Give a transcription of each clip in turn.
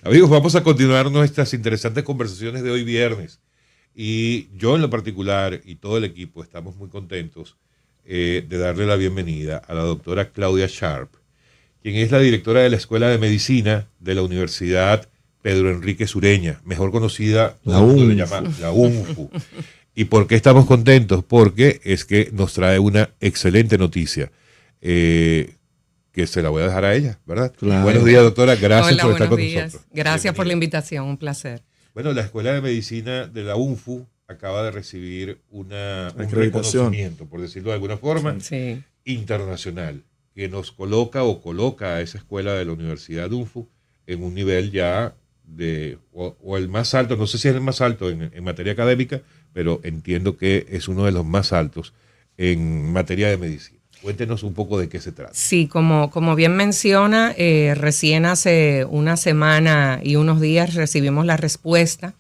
Amigos, vamos a continuar nuestras interesantes conversaciones de hoy viernes. Y yo en lo particular y todo el equipo estamos muy contentos de darle la bienvenida a la doctora Claudia Sharp, quien es la directora de la Escuela de Medicina de la Universidad Pedro Enrique Sureña, mejor conocida, la UNFU. Le llama la UNFU. ¿Y por qué estamos contentos? Porque es que nos trae una excelente noticia, que se la voy a dejar a ella, ¿verdad? Claro. Buenos días, doctora, gracias Hola, por estar con días. nosotros. Gracias por la invitación, un placer. Bueno, la Escuela de Medicina de la UNFU acaba de recibir un acreditación, reconocimiento, por decirlo de alguna forma, sí, internacional, que nos coloca a esa escuela de la Universidad UNFU en un nivel ya o el más alto, no sé si es el más alto en materia académica, pero entiendo que es uno de los más altos en materia de medicina. Cuéntenos un poco de qué se trata. Sí, como bien menciona, recién hace una semana y unos días recibimos la respuesta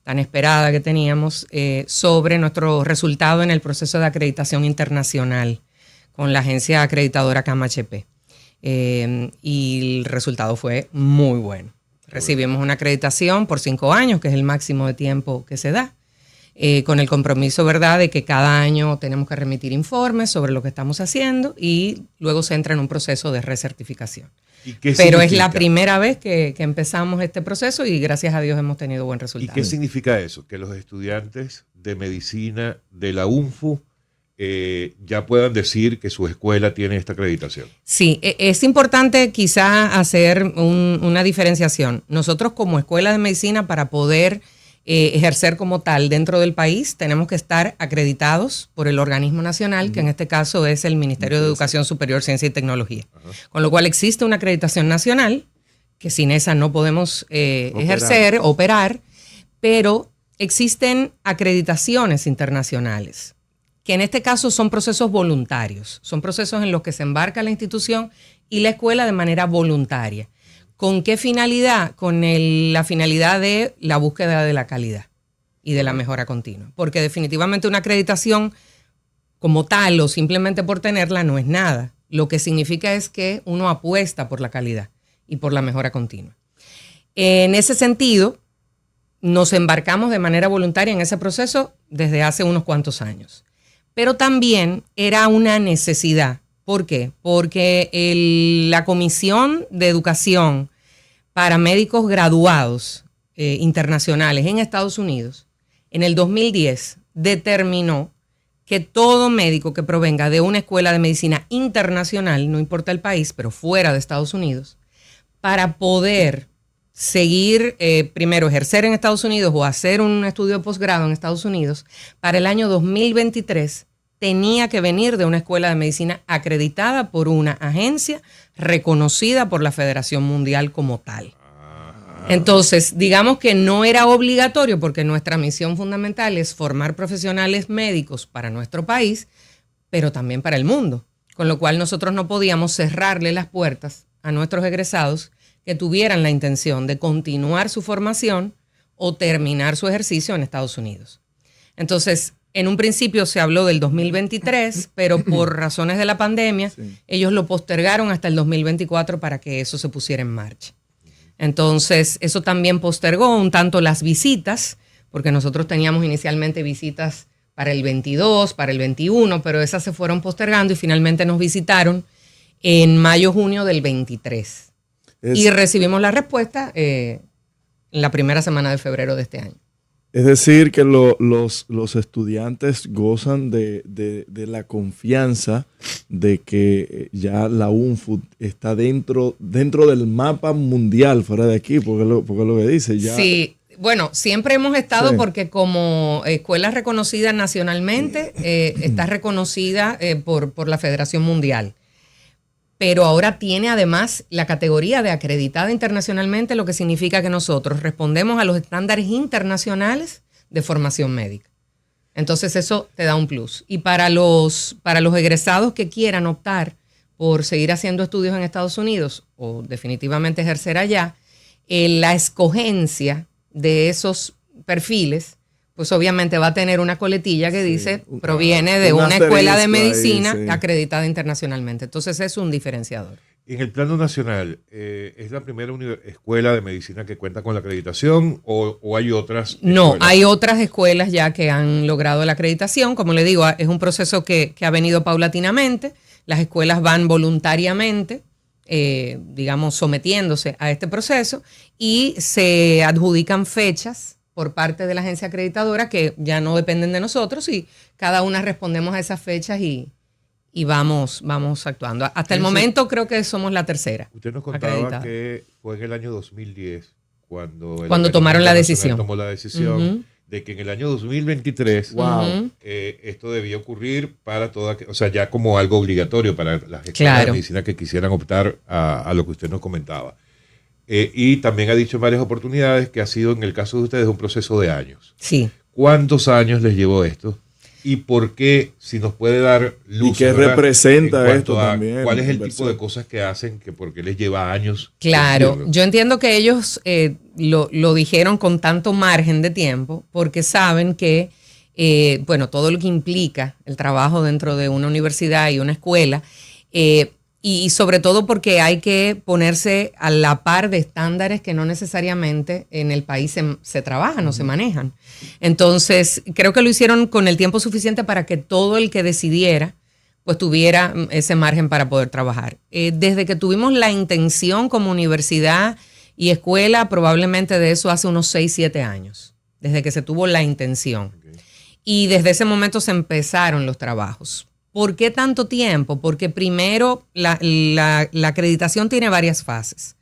tan esperada que teníamos sobre nuestro resultado en el proceso de acreditación internacional con la agencia acreditadora CAM-HP. Y el resultado fue muy bueno. Recibimos una acreditación por 5 años, que es el máximo de tiempo que se da. Con el compromiso, ¿verdad?, de que cada año tenemos que remitir informes sobre lo que estamos haciendo y luego se entra en un proceso de recertificación. Pero es la primera vez que empezamos este proceso y gracias a Dios hemos tenido buen resultado. ¿Y qué significa eso? Que los estudiantes de medicina de la UNFU ya puedan decir que su escuela tiene esta acreditación. Sí, es importante quizá hacer una diferenciación. Nosotros como escuela de medicina, para poder ejercer como tal dentro del país, tenemos que estar acreditados por el organismo nacional, que en este caso es el Ministerio de Educación Superior, Ciencia y Tecnología. Con lo cual existe una acreditación nacional, que sin esa no podemos operar, pero existen acreditaciones internacionales, que en este caso son procesos voluntarios, son procesos en los que se embarca la institución y la escuela de manera voluntaria. ¿Con qué finalidad? Con la finalidad de la búsqueda de la calidad y de la mejora continua. Porque definitivamente una acreditación como tal o simplemente por tenerla no es nada. Lo que significa es que uno apuesta por la calidad y por la mejora continua. En ese sentido, nos embarcamos de manera voluntaria en ese proceso desde hace unos cuantos años. Pero también era una necesidad. ¿Por qué? Porque la Comisión de Educación para Médicos Graduados Internacionales en Estados Unidos, en el 2010, determinó que todo médico que provenga de una escuela de medicina internacional, no importa el país, pero fuera de Estados Unidos, para poder seguir, primero ejercer en Estados Unidos o hacer un estudio de posgrado en Estados Unidos, para el año 2023, tenía que venir de una escuela de medicina acreditada por una agencia reconocida por la Federación Mundial como tal. Entonces, digamos que no era obligatorio porque nuestra misión fundamental es formar profesionales médicos para nuestro país, pero también para el mundo. Con lo cual nosotros no podíamos cerrarle las puertas a nuestros egresados que tuvieran la intención de continuar su formación o terminar su ejercicio en Estados Unidos. Entonces, en un principio se habló del 2023, pero por razones de la pandemia, ellos lo postergaron hasta el 2024 para que eso se pusiera en marcha. Entonces, eso también postergó un tanto las visitas, porque nosotros teníamos inicialmente visitas para el 22, para el 21, pero esas se fueron postergando y finalmente nos visitaron en mayo-junio del 23. Y recibimos la respuesta en la primera semana de febrero de este año. Es decir, que los estudiantes gozan de la confianza de que ya la UNFU está dentro del mapa mundial fuera de aquí, porque lo que dice ya. Sí, bueno, siempre hemos estado porque como escuela reconocida nacionalmente, está reconocida por la Federación Mundial. Pero ahora tiene además la categoría de acreditada internacionalmente, lo que significa que nosotros respondemos a los estándares internacionales de formación médica. Entonces eso te da un plus. Y para los egresados que quieran optar por seguir haciendo estudios en Estados Unidos o definitivamente ejercer allá, la escogencia de esos perfiles, pues obviamente va a tener una coletilla que dice, proviene de una escuela de medicina acreditada internacionalmente. Entonces es un diferenciador. En el plano nacional, ¿es la primera escuela de medicina que cuenta con la acreditación o hay otras? No, escuelas? hay otras escuelas ya que han logrado la acreditación. Como le digo, es un proceso que ha venido paulatinamente. Las escuelas van voluntariamente, digamos, sometiéndose a este proceso y se adjudican fechas por parte de la agencia acreditadora que ya no dependen de nosotros y cada una respondemos a esas fechas y vamos actuando. Hasta el momento creo que somos la tercera. Usted nos contaba acreditada. que fue en el año 2010 cuando tomaron la decisión. Tomó la decisión de que en el año 2023 esto debía ocurrir para toda, o sea, ya como algo obligatorio para las escuelas de medicina que quisieran optar a lo que usted nos comentaba. Y también ha dicho en varias oportunidades que ha sido, en el caso de ustedes, un proceso de años. Sí. ¿Cuántos años les llevó esto? ¿Y por qué, si nos puede dar luz? ¿Y qué representa esto también? ¿Cuál es el tipo de cosas que hacen que por qué les lleva años? Claro, decirlo? yo entiendo que ellos lo dijeron con tanto margen de tiempo porque saben que, bueno, todo lo que implica el trabajo dentro de una universidad y una escuela, y sobre todo porque hay que ponerse a la par de estándares que no necesariamente en el país se trabajan o se manejan. Entonces, creo que lo hicieron con el tiempo suficiente para que todo el que decidiera pues tuviera ese margen para poder trabajar. Desde que tuvimos la intención como universidad y escuela, probablemente de eso hace unos 6, 7 años, desde que se tuvo la intención. Okay. Y desde ese momento se empezaron los trabajos. ¿Por qué tanto tiempo? Porque primero la acreditación tiene varias fases.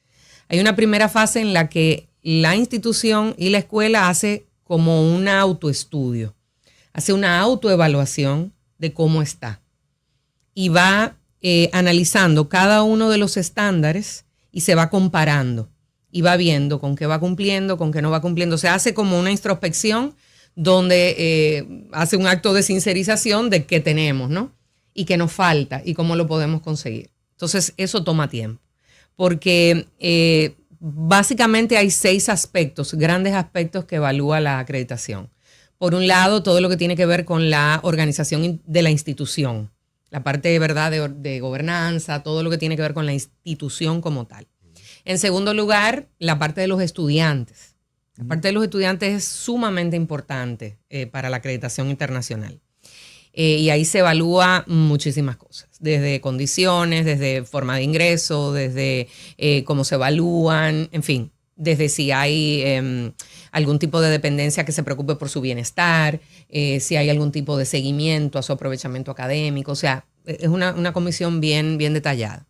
Hay una primera fase en la que la institución y la escuela hace como un autoestudio, hace una autoevaluación de cómo está y va analizando cada uno de los estándares y se va comparando y va viendo con qué va cumpliendo, con qué no va cumpliendo. Se hace como una introspección donde hace un acto de sincerización de qué tenemos, ¿no? Y qué nos falta y cómo lo podemos conseguir. Entonces, eso toma tiempo, porque básicamente hay 6 aspectos, grandes aspectos que evalúa la acreditación. Por un lado, todo lo que tiene que ver con la organización de la institución, la parte de verdad de gobernanza, todo lo que tiene que ver con la institución como tal. En segundo lugar, la parte de los estudiantes. La parte de los estudiantes es sumamente importante para la acreditación internacional. Y ahí se evalúa muchísimas cosas, desde condiciones, desde forma de ingreso, desde cómo se evalúan, en fin, desde si hay algún tipo de dependencia que se preocupe por su bienestar, si hay algún tipo de seguimiento a su aprovechamiento académico, o sea, es una comisión bien detallada.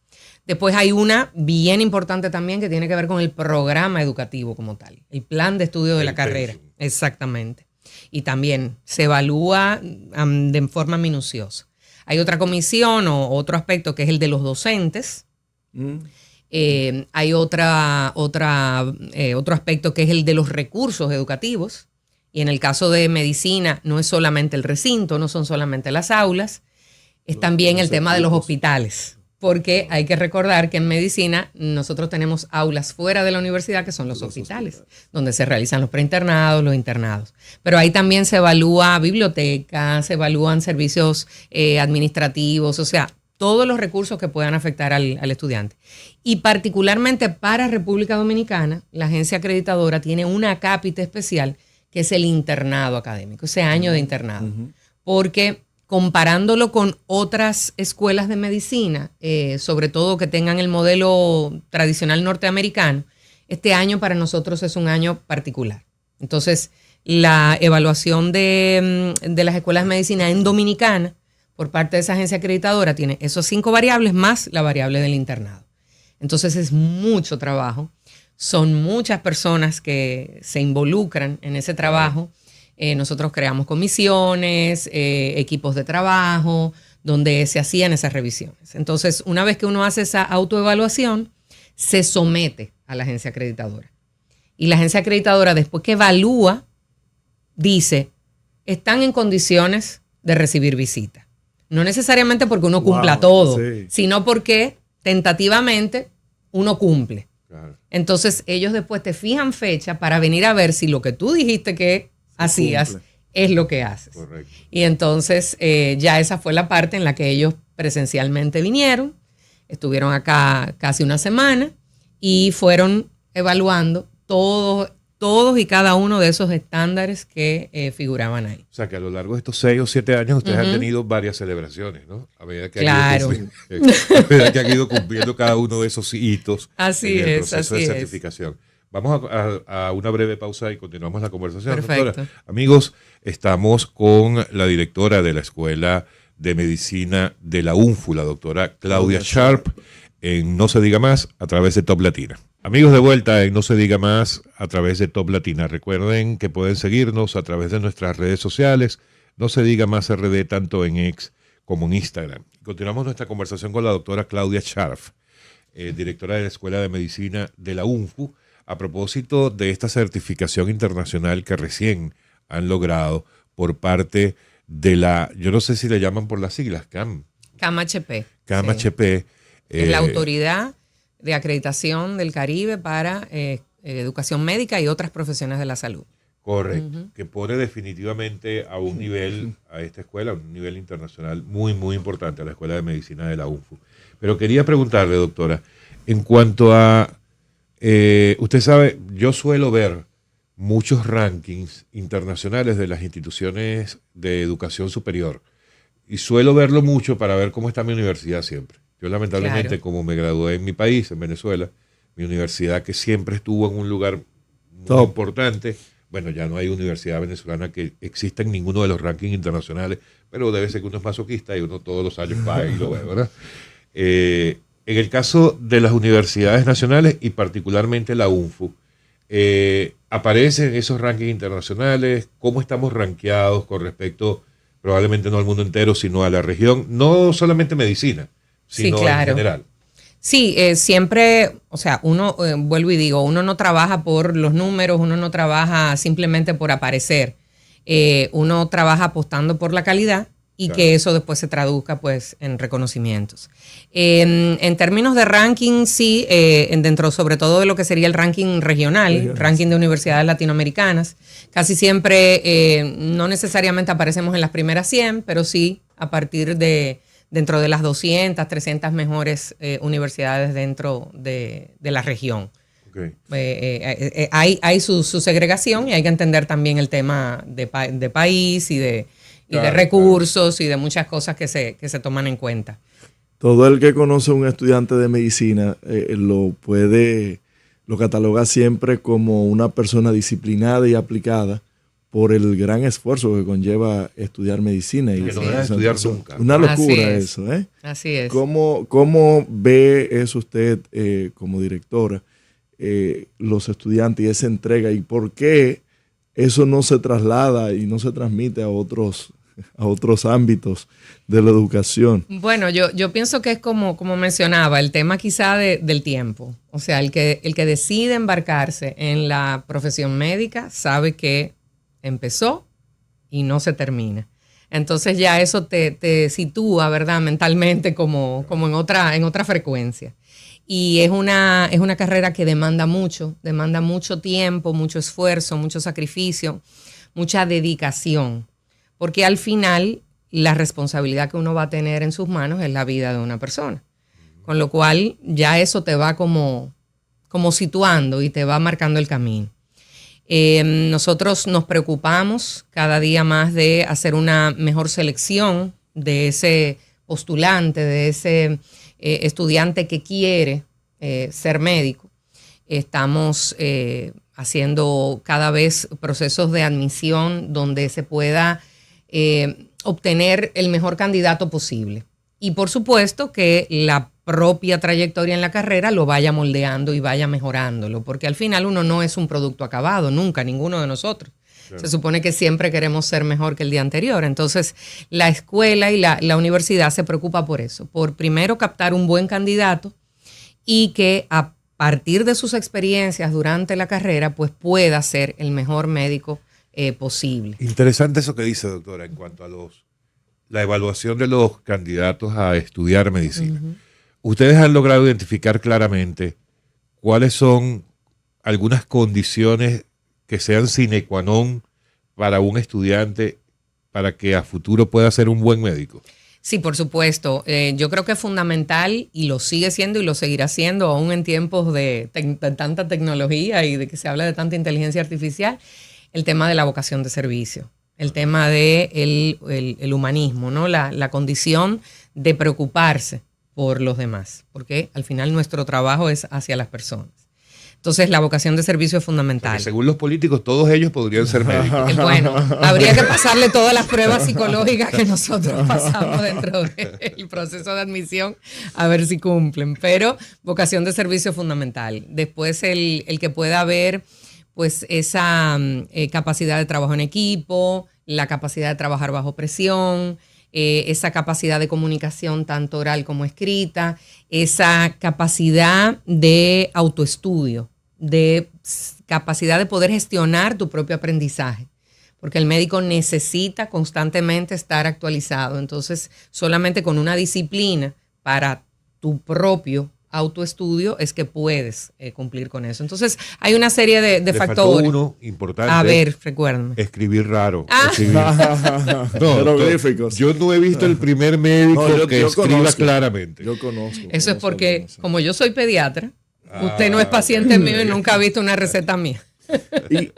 Después hay una bien importante también que tiene que ver con el programa educativo como tal, el plan de estudio de la carrera, exactamente. Y también se evalúa de forma minuciosa. Hay otra comisión o otro aspecto que es el de los docentes. Hay otro aspecto que es el de los recursos educativos. Y en el caso de medicina no es solamente el recinto, no son solamente las aulas, es también el tema de los hospitales. Porque hay que recordar que en medicina nosotros tenemos aulas fuera de la universidad que son los hospitales, donde se realizan los preinternados, los internados. Pero ahí también se evalúa bibliotecas, se evalúan servicios administrativos, o sea, todos los recursos que puedan afectar al estudiante. Y particularmente para República Dominicana, la agencia acreditadora tiene una cápita especial que es el internado académico, ese año de internado. Porque comparándolo con otras escuelas de medicina, sobre todo que tengan el modelo tradicional norteamericano, este año para nosotros es un año particular. Entonces, la evaluación de las escuelas de medicina en Dominicana por parte de esa agencia acreditadora tiene esos 5 variables más la variable del internado. Entonces, es mucho trabajo. Son muchas personas que se involucran en ese trabajo. Nosotros creamos comisiones, equipos de trabajo, donde se hacían esas revisiones. Entonces, una vez que uno hace esa autoevaluación, se somete a la agencia acreditadora. Y la agencia acreditadora, después que evalúa, dice, están en condiciones de recibir visita. No necesariamente porque uno cumpla todo, sino porque tentativamente uno cumple. Claro. Entonces, ellos después te fijan fecha para venir a ver si lo que tú dijiste que hacías es lo que haces. Correcto. Y entonces ya esa fue la parte en la que ellos presencialmente vinieron, Estuvieron acá casi una semana y fueron evaluando todos y cada uno de esos estándares que figuraban ahí. O sea, que a lo largo de estos 6 o 7 años ustedes han tenido varias celebraciones, ¿no? A medida que claro. a medida que han ido cumpliendo cada uno de esos hitos así en el es, proceso así de certificación. Vamos a una breve pausa y continuamos la conversación. Perfecto. Doctora. Amigos, estamos con la directora de la Escuela de Medicina de la UNFU, la doctora Claudia Sharp, en No se diga más, a través de Top Latina. Amigos, de vuelta en No se diga más, a través de Top Latina. Recuerden que pueden seguirnos a través de nuestras redes sociales, No se diga más RD, tanto en X como en Instagram. Continuamos nuestra conversación con la doctora Claudia Sharp, directora de la Escuela de Medicina de la UNFU, a propósito de esta certificación internacional que recién han logrado por parte de la, yo no sé si le llaman por las siglas, CAM-HP. CAM-HP. Sí. Es la autoridad de acreditación del Caribe para educación médica y otras profesiones de la salud. Correcto, que pone definitivamente a un nivel, a esta escuela, a un nivel internacional muy, muy importante, a la Escuela de Medicina de la UNFU. Pero quería preguntarle, doctora, en cuanto a, usted sabe, yo suelo ver muchos rankings internacionales de las instituciones de educación superior y suelo verlo mucho para ver cómo está mi universidad siempre. Yo lamentablemente, claro, como me gradué en mi país, en Venezuela, mi universidad que siempre estuvo en un lugar muy importante, bueno, ya no hay universidad venezolana que exista en ninguno de los rankings internacionales, pero debe ser que uno es masoquista y uno todos los años va y lo ve, ¿verdad? En el caso de las universidades nacionales y particularmente la UNFU, aparecen esos rankings internacionales, cómo estamos rankeados con respecto, probablemente no al mundo entero, sino a la región, no solamente medicina, sino sí, claro, en general. Sí, siempre, o sea, uno, vuelvo y digo, uno no trabaja por los números, uno no trabaja simplemente por aparecer, uno trabaja apostando por la calidad y claro, que eso después se traduzca pues en reconocimientos. En términos de ranking, sí, dentro sobre todo de lo que sería el ranking regional, ranking de universidades latinoamericanas, casi siempre no necesariamente aparecemos en las primeras 100, pero sí a partir de dentro de las 200, 300 mejores universidades dentro de la región. Okay. Hay su segregación y hay que entender también el tema de país y de recursos, claro, y de muchas cosas que se toman en cuenta. Todo el que conoce a un estudiante de medicina lo cataloga siempre como una persona disciplinada y aplicada por el gran esfuerzo que conlleva estudiar medicina. Y que no debe estudiar nunca. Una locura eso, ¿eh? Así es. ¿Cómo ve eso usted como directora, los estudiantes y esa entrega? ¿Y por qué eso no se traslada y no se transmite a otros ámbitos de la educación? Bueno, yo pienso que es como mencionaba, el tema quizá del tiempo. O sea, el que decide embarcarse en la profesión médica sabe que empezó y no se termina. Entonces ya eso te sitúa, ¿verdad?, mentalmente como en otra frecuencia. Y es una carrera que demanda mucho tiempo, mucho esfuerzo, mucho sacrificio, mucha dedicación. Porque al final la responsabilidad que uno va a tener en sus manos es la vida de una persona. Con lo cual ya eso te va como situando y te va marcando el camino. Nosotros nos preocupamos cada día más de hacer una mejor selección de ese postulante, de ese estudiante que quiere ser médico. Estamos haciendo cada vez procesos de admisión donde se pueda obtener el mejor candidato posible. Y por supuesto que la propia trayectoria en la carrera lo vaya moldeando y vaya mejorándolo, porque al final uno no es un producto acabado, nunca, ninguno de nosotros. Claro. Se supone que siempre queremos ser mejor que el día anterior. Entonces, la escuela y la universidad se preocupa por eso, por primero captar un buen candidato y que a partir de sus experiencias durante la carrera, pues pueda ser el mejor médico posible. Interesante eso que dice, doctora, en cuanto a la evaluación de los candidatos a estudiar medicina. Uh-huh. Ustedes han logrado identificar claramente cuáles son algunas condiciones que sean sine qua non para un estudiante para que a futuro pueda ser un buen médico. Sí, por supuesto. Yo creo que es fundamental y lo sigue siendo y lo seguirá siendo aún en tiempos de tanta tecnología y de que se habla de tanta inteligencia artificial, el tema de la vocación de servicio, el tema de el humanismo, ¿no? La condición de preocuparse por los demás, porque al final nuestro trabajo es hacia las personas. Entonces, la vocación de servicio es fundamental. Porque según los políticos, todos ellos podrían ser médicos. Bueno, habría que pasarle todas las pruebas psicológicas que nosotros pasamos dentro del proceso de admisión a ver si cumplen. Pero vocación de servicio es fundamental. Después, el que pueda haber pues esa capacidad de trabajo en equipo, la capacidad de trabajar bajo presión, esa capacidad de comunicación tanto oral como escrita, esa capacidad de autoestudio, de capacidad de poder gestionar tu propio aprendizaje, porque el médico necesita constantemente estar actualizado. Entonces, solamente con una disciplina para tu propio autoestudio es que puedes cumplir con eso. Entonces, hay una serie de factores. Uno importante. A ver, recuérdame. Escribir raro. Ah. Jeroglíficos. Yo no he visto el primer médico que escriba conozco. claramente. Yo conozco. Eso es porque, algunos. como yo soy pediatra, usted no es paciente mío y nunca ha visto una receta mía.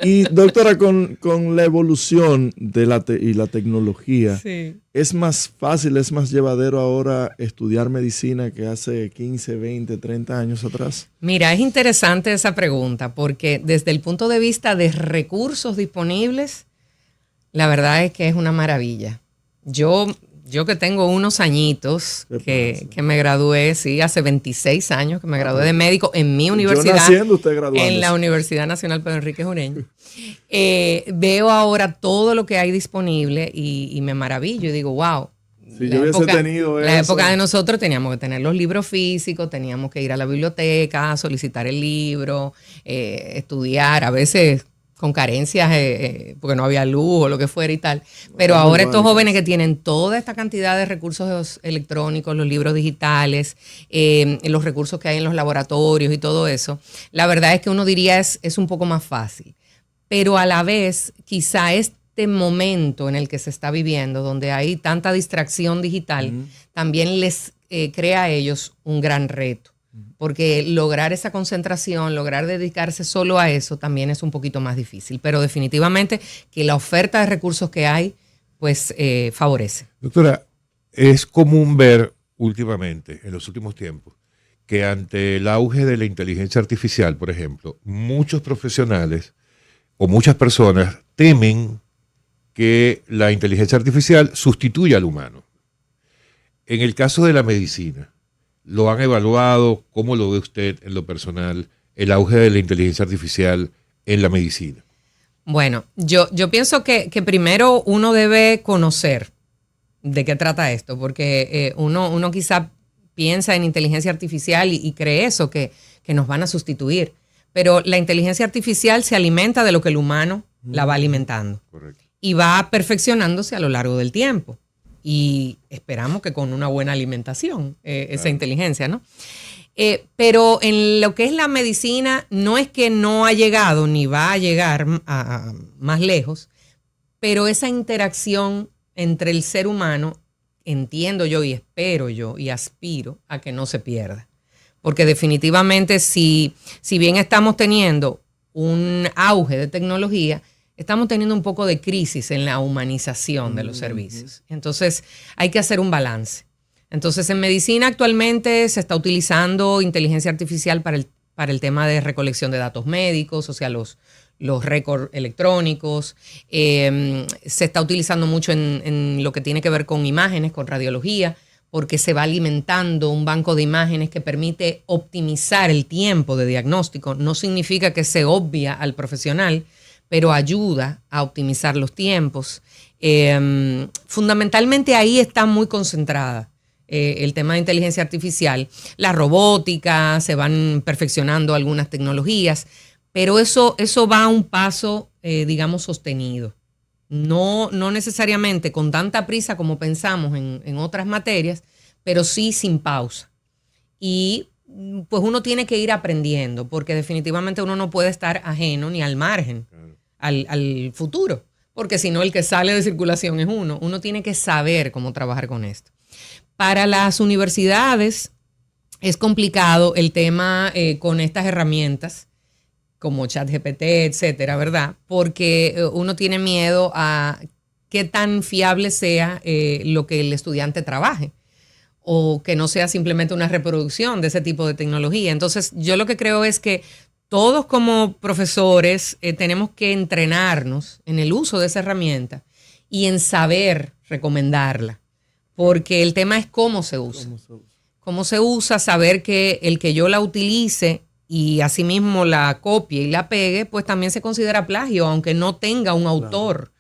Y doctora, con la evolución de la tecnología, Sí. ¿es más fácil, es más llevadero ahora estudiar medicina que hace 15, 20, 30 años atrás? Mira, es interesante esa pregunta porque desde el punto de vista de recursos disponibles, la verdad es que es una maravilla. Yo que tengo unos añitos que me gradué, sí, hace 26 años que me gradué de médico en mi universidad. Yo naciendo, usted graduándose. En la Universidad Nacional Pedro Enrique Jureño. Veo ahora todo lo que hay disponible y me maravillo y digo, wow. Si yo hubiese tenido la eso. época de nosotros teníamos que tener los libros físicos, teníamos que ir a la biblioteca, solicitar el libro, estudiar, a veces con carencias porque no había luz o lo que fuera y tal. Pero ahora estos jóvenes que tienen toda esta cantidad de recursos electrónicos, los libros digitales, los recursos que hay en los laboratorios y todo eso, la verdad es que uno diría es un poco más fácil. Pero a la vez, quizá este momento en el que se está viviendo, donde hay tanta distracción digital, también les crea a ellos un gran reto. Porque lograr esa concentración, lograr dedicarse solo a eso también es un poquito más difícil. Pero definitivamente que la oferta de recursos que hay, pues favorece. Doctora, es común ver últimamente, en los últimos tiempos, que ante el auge de la inteligencia artificial, por ejemplo, muchos profesionales o muchas personas temen que la inteligencia artificial sustituya al humano. En el caso de la medicina, ¿lo han evaluado? ¿Cómo lo ve usted en lo personal, el auge de la inteligencia artificial en la medicina? Bueno, yo pienso que primero uno debe conocer de qué trata esto, porque uno quizá piensa en inteligencia artificial y cree eso, que nos van a sustituir. Pero la inteligencia artificial se alimenta de lo que el humano la va alimentando. Correcto. Y va perfeccionándose a lo largo del tiempo. Y esperamos que con una buena alimentación, esa inteligencia, ¿no? Pero en lo que es la medicina, no es que no ha llegado ni va a llegar a más lejos, pero esa interacción entre el ser humano, entiendo yo y espero yo y aspiro a que no se pierda. Porque definitivamente si bien estamos teniendo un auge de tecnología, estamos teniendo un poco de crisis en la humanización de los servicios. Entonces, hay que hacer un balance. Entonces, en medicina actualmente se está utilizando inteligencia artificial para el tema de recolección de datos médicos, o sea, los récords electrónicos. Se está utilizando mucho en lo que tiene que ver con imágenes, con radiología, porque se va alimentando un banco de imágenes que permite optimizar el tiempo de diagnóstico. No significa que se obvia al profesional, pero ayuda a optimizar los tiempos. Fundamentalmente ahí está muy concentrada el tema de inteligencia artificial. La robótica, se van perfeccionando algunas tecnologías, pero eso va a un paso, digamos, sostenido. No necesariamente con tanta prisa como pensamos en otras materias, pero sí sin pausa. Y pues uno tiene que ir aprendiendo, porque definitivamente uno no puede estar ajeno ni al margen al futuro, porque si no el que sale de circulación es uno. Uno tiene que saber cómo trabajar con esto. Para las universidades es complicado el tema con estas herramientas como ChatGPT, etcétera, ¿verdad? Porque uno tiene miedo a qué tan fiable sea lo que el estudiante trabaje, o que no sea simplemente una reproducción de ese tipo de tecnología. Entonces, yo lo que creo es que todos como profesores tenemos que entrenarnos en el uso de esa herramienta y en saber recomendarla, porque el tema es cómo se usa. Cómo se usa, saber que el que yo la utilice y asimismo la copie y la pegue, pues también se considera plagio, aunque no tenga un autor.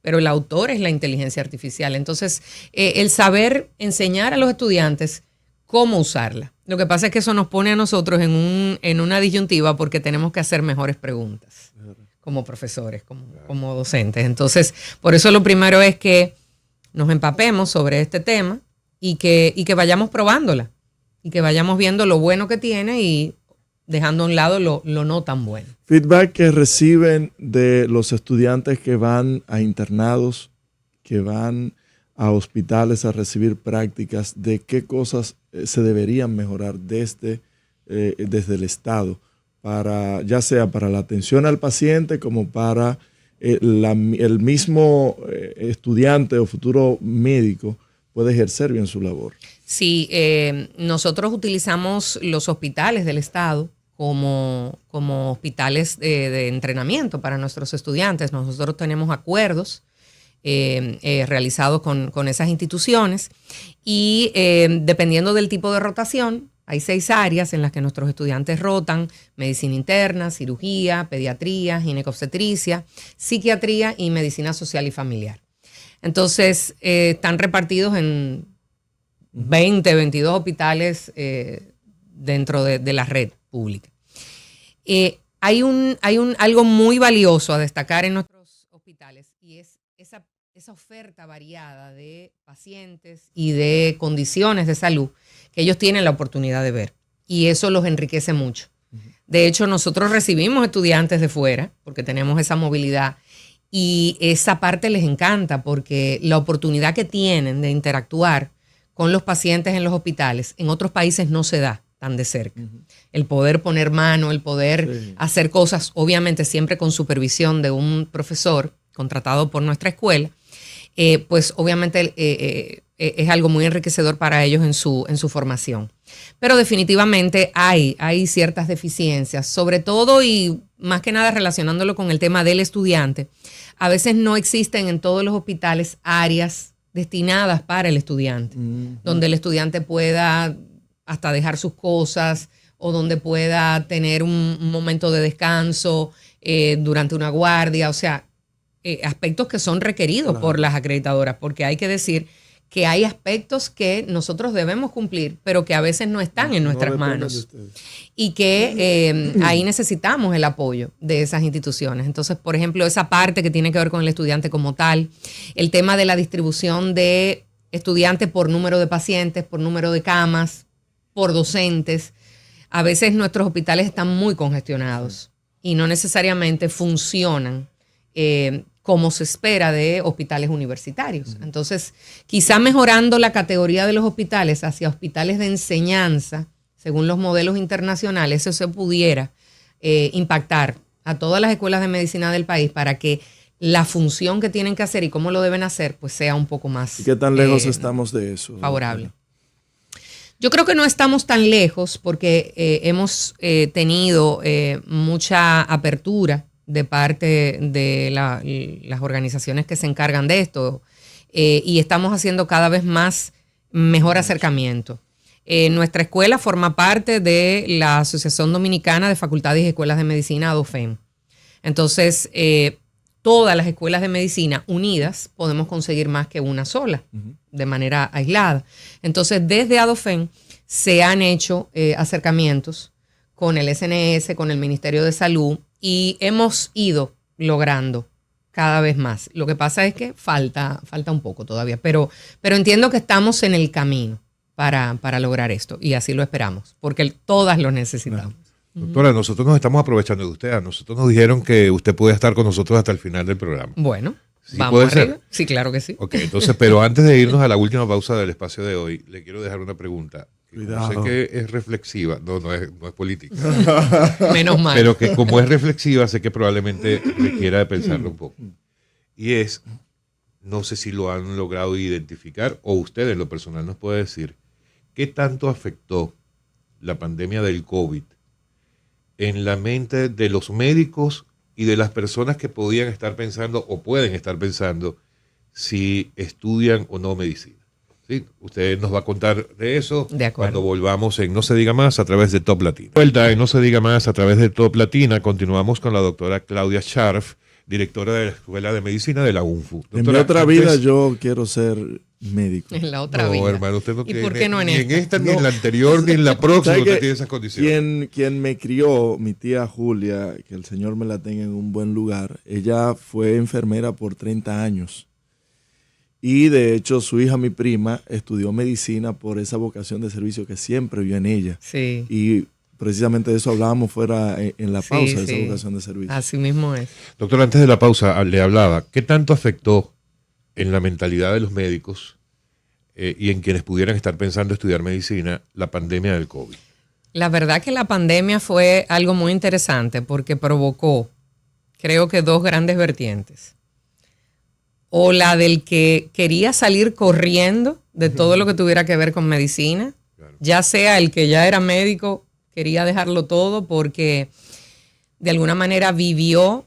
Pero el autor es la inteligencia artificial. Entonces, el saber enseñar a los estudiantes cómo usarla. Lo que pasa es que eso nos pone a nosotros en una disyuntiva porque tenemos que hacer mejores preguntas como profesores, como docentes. Entonces, por eso lo primero es que nos empapemos sobre este tema y que vayamos probándola y que vayamos viendo lo bueno que tiene y dejando a un lado lo no tan bueno. Feedback que reciben de los estudiantes que van a internados, que van a hospitales a recibir prácticas, de qué cosas se deberían mejorar desde el Estado, ya sea para la atención al paciente como para el mismo estudiante o futuro médico puede ejercer bien su labor. Sí, nosotros utilizamos los hospitales del Estado como hospitales de entrenamiento para nuestros estudiantes. Nosotros tenemos acuerdos realizados con esas instituciones y dependiendo del tipo de rotación, hay 6 áreas en las que nuestros estudiantes rotan: medicina interna, cirugía, pediatría, ginecobstetricia, psiquiatría y medicina social y familiar. Entonces, están repartidos en 20, 22 hospitales dentro de la red pública. Hay algo muy valioso a destacar en nuestros hospitales y es esa oferta variada de pacientes y de condiciones de salud que ellos tienen la oportunidad de ver. Y eso los enriquece mucho. De hecho, nosotros recibimos estudiantes de fuera porque tenemos esa movilidad y esa parte les encanta porque la oportunidad que tienen de interactuar con los pacientes en los hospitales en otros países no se da tan de cerca. El poder poner mano, el poder hacer cosas, obviamente siempre con supervisión de un profesor contratado por nuestra escuela, pues obviamente es algo muy enriquecedor para ellos en su formación. Pero definitivamente hay ciertas deficiencias, sobre todo y más que nada relacionándolo con el tema del estudiante. A veces no existen en todos los hospitales áreas destinadas para el estudiante, donde el estudiante pueda hasta dejar sus cosas o donde pueda tener un momento de descanso durante una guardia, o sea, aspectos que son requeridos por las acreditadoras, porque hay que decir que hay aspectos que nosotros debemos cumplir, pero que a veces no están en nuestras manos y que ahí necesitamos el apoyo de esas instituciones. Entonces, por ejemplo, esa parte que tiene que ver con el estudiante como tal, el tema de la distribución de estudiantes por número de pacientes, por número de camas, por docentes. A veces nuestros hospitales están muy congestionados y no necesariamente funcionan como se espera de hospitales universitarios. Entonces, quizá mejorando la categoría de los hospitales hacia hospitales de enseñanza, según los modelos internacionales, eso se pudiera impactar a todas las escuelas de medicina del país para que la función que tienen que hacer y cómo lo deben hacer, pues sea un poco más ¿Y qué tan lejos estamos de eso? Favorable. Yo creo que no estamos tan lejos porque hemos tenido mucha apertura de parte de las organizaciones que se encargan de esto y estamos haciendo cada vez más mejor acercamiento. Nuestra escuela forma parte de la Asociación Dominicana de Facultades y Escuelas de Medicina, ADOFEM. Entonces, todas las escuelas de medicina unidas podemos conseguir más que una sola, de manera aislada. Entonces, desde ADOFEM se han hecho acercamientos con el SNS, con el Ministerio de Salud, y hemos ido logrando cada vez más. Lo que pasa es que falta un poco todavía, pero entiendo que estamos en el camino para lograr esto y así lo esperamos, porque todas lo necesitamos. Doctora, nosotros nos estamos aprovechando de usted. A nosotros nos dijeron que usted puede estar con nosotros hasta el final del programa. Bueno. Sí, ¿Vamos puede arriba? ser. Sí, claro que sí. Ok, entonces, pero antes de irnos a la última pausa del espacio de hoy, le quiero dejar una pregunta. Que como sé Cuidado. que es reflexiva, no es política, Menos mal. pero que como es reflexiva, sé que probablemente requiera de pensarlo un poco. Y es, no sé si lo han logrado identificar o usted en lo personal nos puede decir, ¿qué tanto afectó la pandemia del COVID en la mente de los médicos y de las personas que podían estar pensando o pueden estar pensando si estudian o no medicina? ¿Sí? Usted nos va a contar de eso De acuerdo. cuando volvamos en No se diga más a través de Top Latina. Vuelta en No se diga más a través de Top Latina. Continuamos con la doctora Claudia Scharf, directora de la Escuela de Medicina de la UNFU. En mi Doctora, otra vida yo quiero ser médico. En la otra no, vida. hermano, usted no ¿Y tiene por qué no en ni en esta? esta, ni en la anterior, ni en la próxima, ¿Sabe usted qué? tiene esas condiciones. Quien me crió, mi tía Julia, que el Señor me la tenga en un buen lugar, ella fue enfermera por 30 años. Y de hecho su hija, mi prima, estudió medicina por esa vocación de servicio que siempre vio en ella. Sí. Y precisamente de eso hablábamos fuera en la Sí, pausa, de esa sí. vocación de servicio. Así mismo es. Doctor, antes de la pausa le hablaba, ¿qué tanto afectó en la mentalidad de los médicos y en quienes pudieran estar pensando estudiar medicina la pandemia del COVID? La verdad que la pandemia fue algo muy interesante porque provocó, creo que dos grandes vertientes. O la del que quería salir corriendo de todo lo que tuviera que ver con medicina, Claro. ya sea el que ya era médico, quería dejarlo todo porque de alguna manera vivió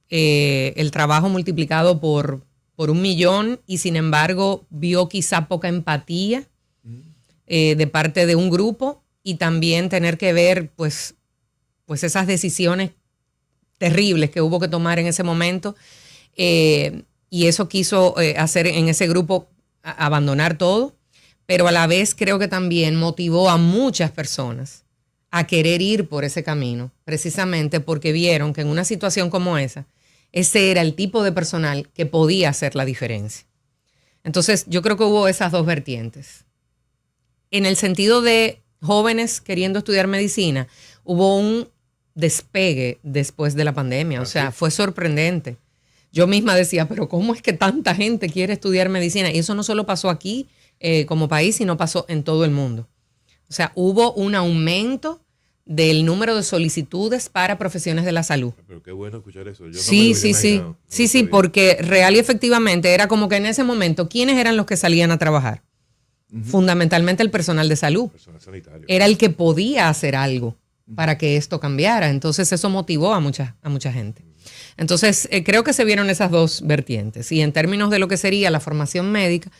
el trabajo multiplicado por 1.000.000 y sin embargo vio quizá poca empatía de parte de un grupo y también tener que ver pues esas decisiones terribles que hubo que tomar en ese momento y eso quiso hacer en ese grupo abandonar todo, pero a la vez creo que también motivó a muchas personas a querer ir por ese camino, precisamente porque vieron que en una situación como esa, ese era el tipo de personal que podía hacer la diferencia. Entonces, yo creo que hubo esas dos vertientes. En el sentido de jóvenes queriendo estudiar medicina, hubo un despegue después de la pandemia. O sea, fue sorprendente. Yo misma decía, pero ¿cómo es que tanta gente quiere estudiar medicina? Y eso no solo pasó aquí como país, sino pasó en todo el mundo. O sea, hubo un aumento del número de solicitudes para profesiones de la salud. Pero qué bueno escuchar eso. Yo no me lo Sí, hubiera sí, sí. imaginado. No Sí, lo sí, sabía. porque real y efectivamente era como que en ese momento, ¿quiénes eran los que salían a trabajar? Fundamentalmente el personal de salud. Personal sanitario. Era el que podía hacer algo para que esto cambiara. Entonces eso motivó a mucha gente. Entonces creo que se vieron esas dos vertientes. Y en términos de lo que sería la formación médica,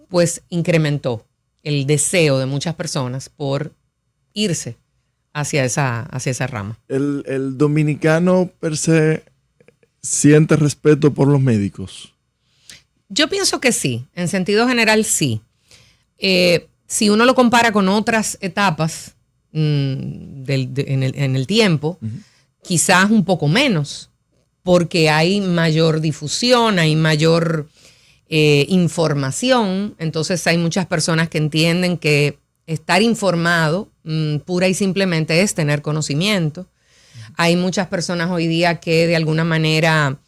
pues incrementó el deseo de muchas personas por irse hacia esa rama. El dominicano per se siente respeto por los médicos. Yo pienso que sí, en sentido general sí. Si uno lo compara con otras etapas en el tiempo, quizás un poco menos, porque hay mayor difusión, hay mayor información, entonces hay muchas personas que entienden que estar informado pura y simplemente es tener conocimiento. Hay muchas personas hoy día que de alguna manera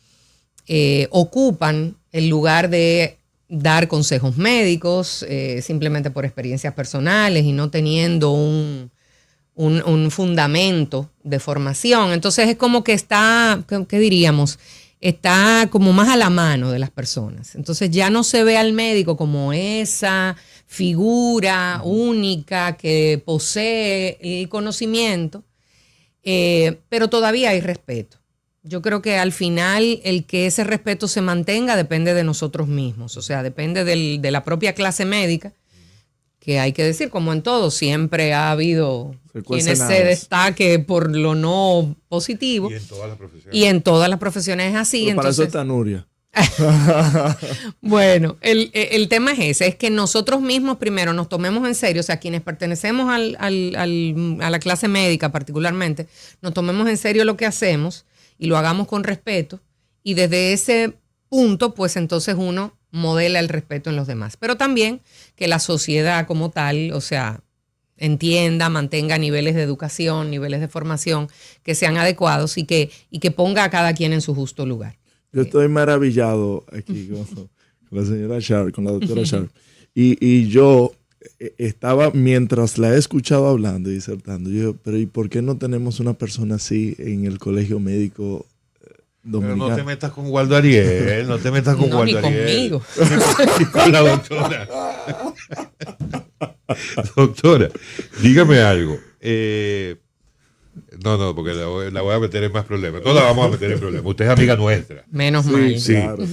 ocupan el lugar de dar consejos médicos simplemente por experiencias personales y no teniendo un fundamento de formación. Entonces es como que está, ¿qué diríamos? Está como más a la mano de las personas. Entonces ya no se ve al médico como esa figura única que posee el conocimiento, pero todavía hay respeto. Yo creo que al final el que ese respeto se mantenga depende de nosotros mismos, o sea, depende de la propia clase médica, que hay que decir, como en todo, siempre ha habido quienes se destaque por lo no positivo. Y en todas las profesiones. Y en todas las profesiones es así. Pero para eso Entonces, está Nuria. bueno, el tema es ese, es que nosotros mismos primero nos tomemos en serio, o sea, quienes pertenecemos a la clase médica particularmente, nos tomemos en serio lo que hacemos y lo hagamos con respeto y desde ese punto, pues entonces uno modela el respeto en los demás. Pero también que la sociedad como tal, o sea, entienda, mantenga niveles de educación, niveles de formación que sean adecuados y que ponga a cada quien en su justo lugar. Yo estoy maravillado aquí con la señora Sharp, con la doctora Sharp. Y yo estaba, mientras la he escuchado hablando y disertando, yo, pero ¿y por qué no tenemos una persona así en el colegio médico dominicano? Pero no te metas con Waldo Ariel, no te metas con Waldo ni Ariel. conmigo. Ni con la doctora. Doctora, dígame algo. No, porque la voy a meter en más problemas. No la vamos a meter en problemas. Usted es amiga nuestra. Menos mal. Sí. Claro.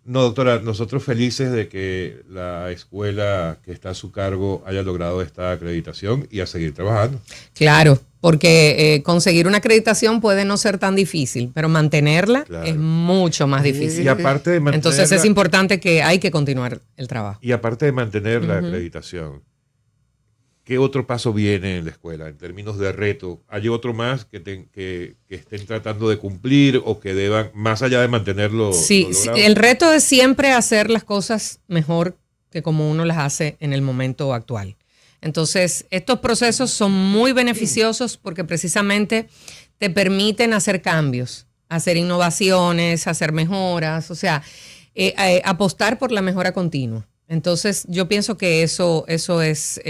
No, doctora, nosotros felices de que la escuela que está a su cargo haya logrado esta acreditación y a seguir trabajando. Claro, porque conseguir una acreditación puede no ser tan difícil, pero mantenerla Claro. es mucho más difícil. Y aparte de mantener Entonces es importante que hay que continuar el trabajo. Y aparte de mantener la acreditación, ¿qué otro paso viene en la escuela en términos de reto? ¿Hay otro más que estén tratando de cumplir o que deban, más allá de mantenerlo? Sí, lo sí, logrado? el reto es siempre hacer las cosas mejor que como uno las hace en el momento actual. Entonces, estos procesos son muy beneficiosos porque precisamente te permiten hacer cambios, hacer innovaciones, hacer mejoras, o sea, apostar por la mejora continua. Entonces, yo pienso que eso es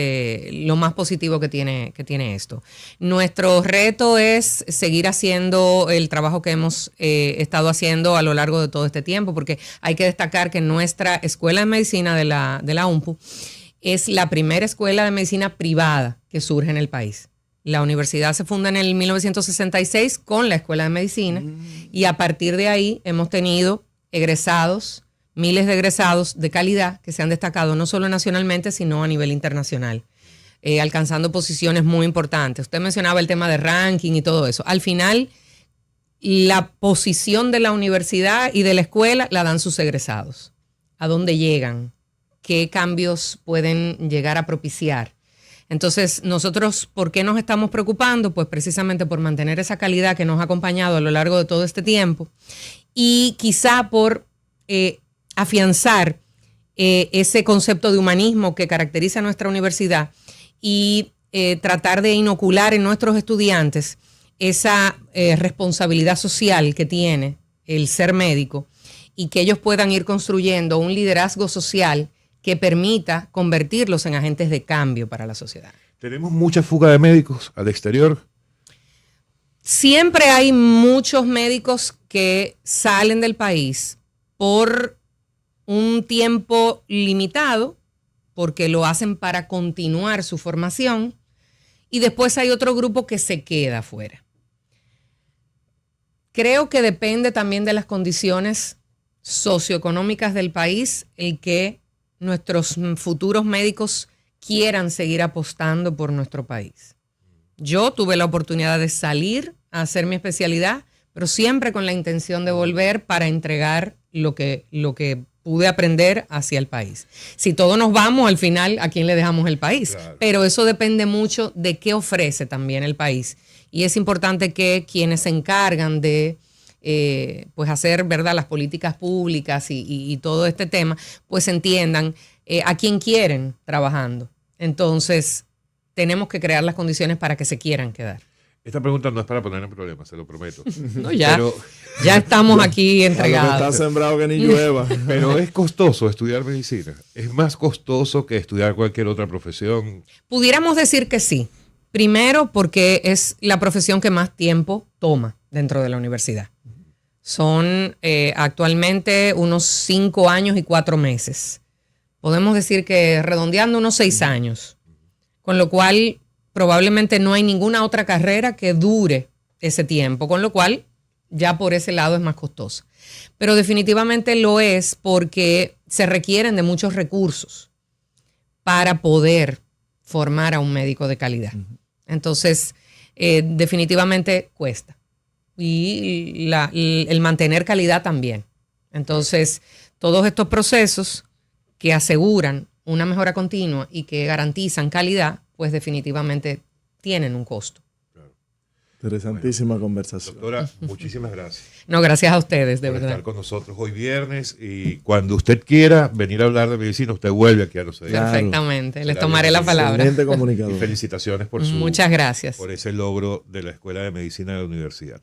lo más positivo que tiene esto. Nuestro reto es seguir haciendo el trabajo que hemos estado haciendo a lo largo de todo este tiempo, porque hay que destacar que nuestra Escuela de Medicina de la UNPU es la primera escuela de medicina privada que surge en el país. La universidad se funda en el 1966 con la Escuela de Medicina y a partir de ahí hemos tenido egresados, miles de egresados de calidad que se han destacado no solo nacionalmente, sino a nivel internacional, alcanzando posiciones muy importantes. Usted mencionaba el tema de ranking y todo eso. Al final, la posición de la universidad y de la escuela la dan sus egresados. ¿A dónde llegan? ¿Qué cambios pueden llegar a propiciar? Entonces, nosotros, ¿por qué nos estamos preocupando? Pues precisamente por mantener esa calidad que nos ha acompañado a lo largo de todo este tiempo y quizá por afianzar ese concepto de humanismo que caracteriza a nuestra universidad y tratar de inocular en nuestros estudiantes esa responsabilidad social que tiene el ser médico y que ellos puedan ir construyendo un liderazgo social que permita convertirlos en agentes de cambio para la sociedad. ¿Tenemos mucha fuga de médicos al exterior? Siempre hay muchos médicos que salen del país por un tiempo limitado, porque lo hacen para continuar su formación, y después hay otro grupo que se queda afuera. Creo que depende también de las condiciones socioeconómicas del país el que nuestros futuros médicos quieran seguir apostando por nuestro país. Yo tuve la oportunidad de salir a hacer mi especialidad, pero siempre con la intención de volver para entregar lo que pude aprender hacia el país. Si todos nos vamos, al final, ¿a quién le dejamos el país? Claro. Pero eso depende mucho de qué ofrece también el país. Y es importante que quienes se encargan de pues hacer, ¿verdad?, las políticas públicas y todo este tema, pues entiendan a quién quieren trabajando. Entonces, tenemos que crear las condiciones para que se quieran quedar. Esta pregunta no es para poner en problemas, se lo prometo. No, ya, Pero, ya estamos aquí Está entregados. sembrado que ni llueva. pero es costoso estudiar medicina. Es más costoso que estudiar cualquier otra profesión. Pudiéramos decir que sí. Primero, porque es la profesión que más tiempo toma dentro de la universidad. Son actualmente unos 5 años y 4 meses. Podemos decir que redondeando unos 6 años. Con lo cual, probablemente no hay ninguna otra carrera que dure ese tiempo. Con lo cual, ya por ese lado es más costoso. Pero definitivamente lo es porque se requieren de muchos recursos para poder formar a un médico de calidad. Entonces, definitivamente cuesta. Y el mantener calidad también. Entonces, todos estos procesos que aseguran una mejora continua y que garantizan calidad, pues definitivamente tienen un costo. Interesantísima conversación. Doctora, muchísimas gracias. No, gracias a ustedes, de por verdad. estar con nosotros hoy viernes y cuando usted quiera venir a hablar de medicina, usted vuelve aquí a los Claro. Perfectamente, les Será tomaré la bien. palabra. Excelente comunicador. Y felicitaciones por Muchas gracias. por ese logro de la Escuela de Medicina de la Universidad.